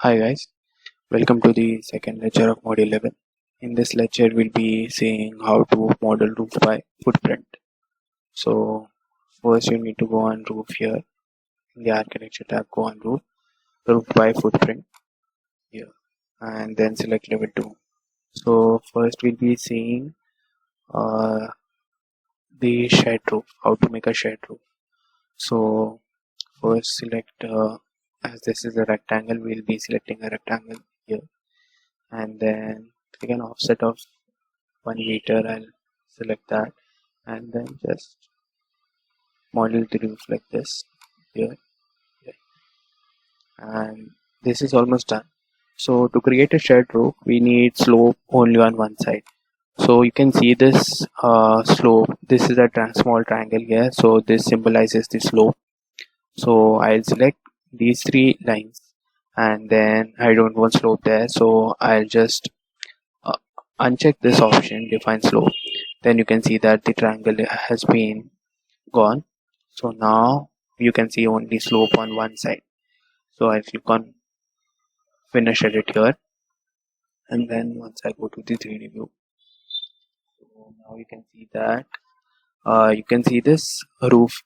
Hi guys, welcome to the second lecture of module 11. In this lecture, we'll be seeing how to model roof by footprint. So first you need to go on roof here. In the architecture tab, go on roof by footprint here, and then select level 2. So first we'll be seeing uh, the shed roof, how to make a shed roof. So first select, as this is a rectangle, we'll be selecting a rectangle here, and then click an offset of 1 meter. I'll select that and then just model the roof like this here, and this is almost done. So to create a shed roof, we need slope only on one side. So you can see this slope. This is a small triangle here, so this symbolizes the slope. So I'll select these three lines, and then I don't want slope there, so I'll just uh, uncheck this option, define slope. Then you can see that the triangle has been gone. So now you can see only slope on one side. So I'll click on finish edit here, and then once I go to the 3D view, so now you can see that you can see this roof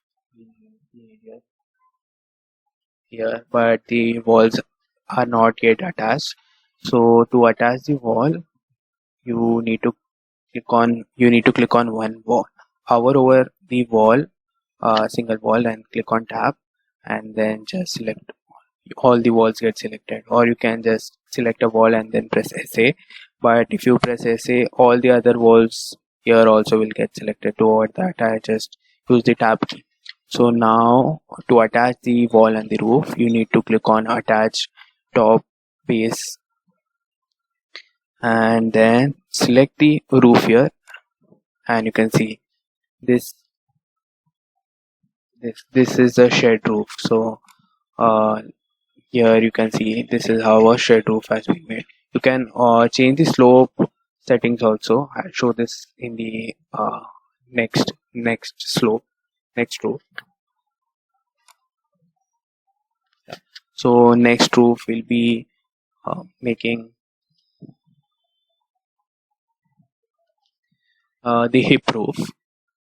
here, but the walls are not yet attached. So to attach the wall, you need to click on one wall, hover over the wall, single wall, and click on tab, and then just select all the walls get selected, or you can just select a wall and then press SA. But if you press SA, all the other walls here also will get selected. To avoid that, I just use the tab key. So now to attach the wall and the roof, you need to click on attach top base, and then select the roof here, and you can see this this is the shed roof. So uh, here you can see this is how a shed roof has been made. You can change the slope settings also. I'll show this in the next slope, next roof. So next roof will be making the hip roof.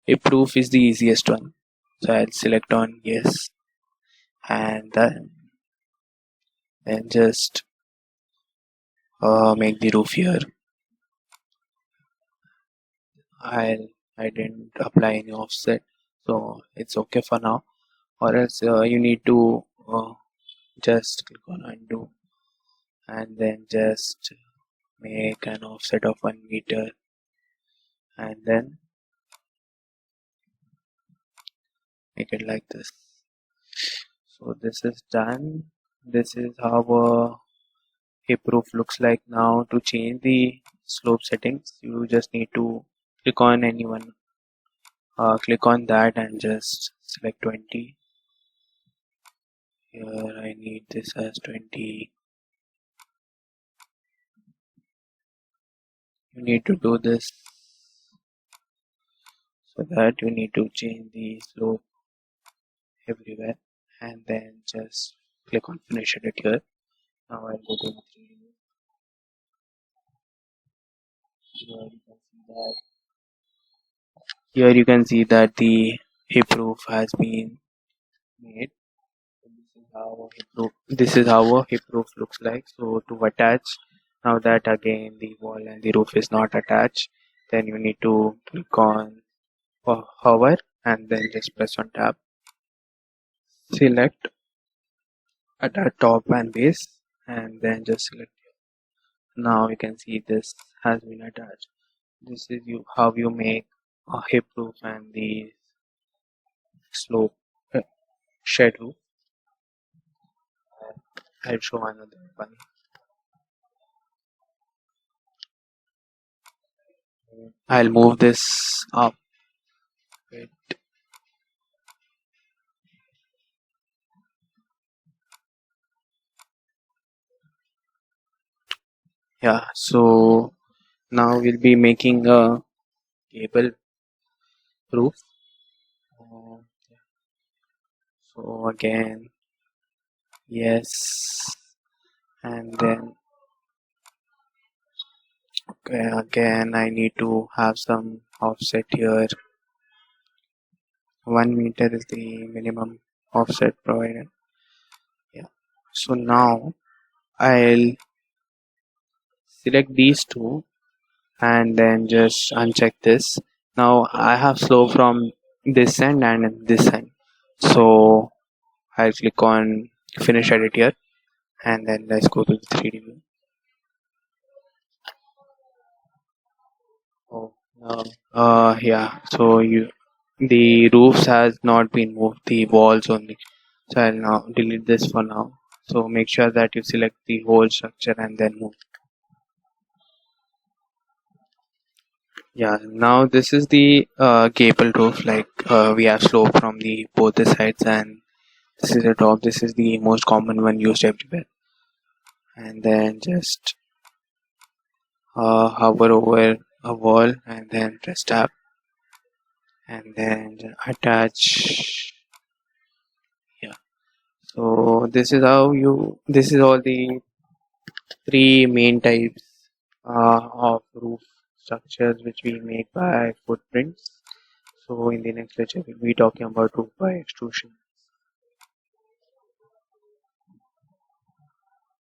Hip roof is the easiest one. So I'll select on yes, and then just make the roof here. I didn't apply any offset, so it's okay for now. Or else you need to just click on undo, and then just make an offset of 1 meter, and then make it like this. So this is done. This is how a hip roof looks like. Now to change the slope settings, you just need to click on anyone, click on that and just select 20. Here I need this as 20. You need to do this, so that you need to change the slope everywhere, and then just click on finish edit here. Now I'll go to the 3D. Here you can see that the hip roof has been made. This is how a hip roof looks like. So to attach, now that again the wall and the roof is not attached, then you need to click on hover and then just press on tab. Select attach top and base, and then just select. Now you can see this has been attached. This is how you make a hip roof and the slope shed roof. I'll show another one. I'll move this up. Wait. Yeah, so now we'll be making a cable roof. So again, yes, and then again I need to have some offset here. 1 meter is the minimum offset provided. Yeah. So now I'll select these two and then just uncheck this. Now I have slope from this end and this end. So I'll click on finish edit here and then let's go to the 3D view. Oh, yeah. So the roofs has not been moved, the walls only. So I'll now delete this for now. So make sure that you select the whole structure and then move. Yeah, now this is the gable roof. Like we have slope from the both the sides, and this is the top. This is the most common one used everywhere. And then just hover over a wall and then press tab and then attach. Yeah. So this is how you. This is all the three main types of roof structures which we make by footprints. So in the next lecture we'll be talking about roof by extrusion.